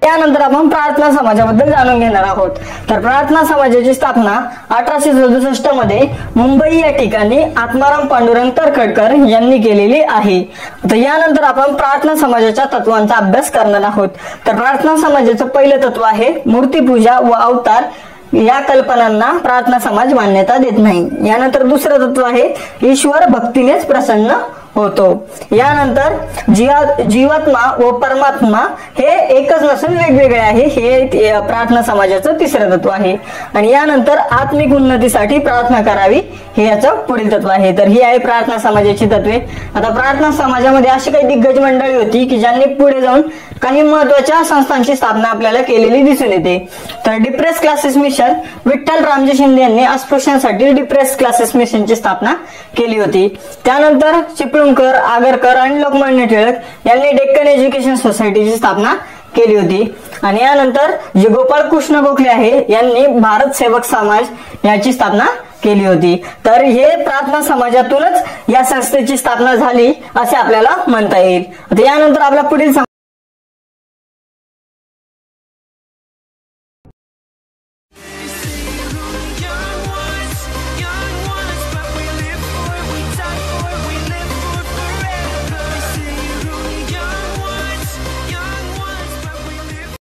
त्यानंतर आपण प्रार्थना समाजाबद्दल जाणून घेणार आहोत। तर प्रार्थना समाजाची स्थापना 1867 मध्ये मुंबई या ठिकाणी आत्माराम पांडुरंग तरखडकर यांनी केलेली आहे। तर यानंतर आपण प्रार्थना समाजाच्या तत्वांचा अभ्यास करणार आहोत। तर प्रार्थना समाजाचं पहिलं तत्व आहे मूर्तीपूजा व अवतार या कल्पनांना प्रार्थना समाज मान्यता देत नाही। यानंतर दुसरं तत्व आहे ईश्वर भक्तीनेच प्रसन्न होतो। यानंतर जीवात्मा व परमात्मा हे एकच नसून वेगवेगळे आहे, हे प्रार्थना समाजाचं तिसरं तत्व आहे। आणि यानंतर आत्मिक उन्नतीसाठी प्रार्थना करावी हे याचं पुढील तत्व आहे। तर ही आहे प्रार्थना समाजाची तत्वे। आता प्रार्थना समाजामध्ये अशी काही दिग्गज मंडळी होती की ज्यांनी पुढे जाऊन काही महत्त्वाच्या संस्थांची स्थापना आपल्याला केलेली दिसून येते। तर depress classes mission Vitthal Ramji Shinde यांनी अस्पृश्यांसाठी डिप्रेस क्लासेस मिशनची स्थापना केली होती। त्यानंतर चिपळूणकर, आगरकर आणि लोकमान्य टिळक यांनी डेक्कन एज्युकेशन सोसायटीची स्थापना केली होती। आणि यानंतर जे गोपाळ कृष्ण गोखले आहे यांनी भारत सेवक समाज याची स्थापना केली होती। तर हे प्रार्थना समाजातूनच या संस्थेची स्थापना झाली असे आपल्याला म्हणता येईल। यानंतर आपला पुढील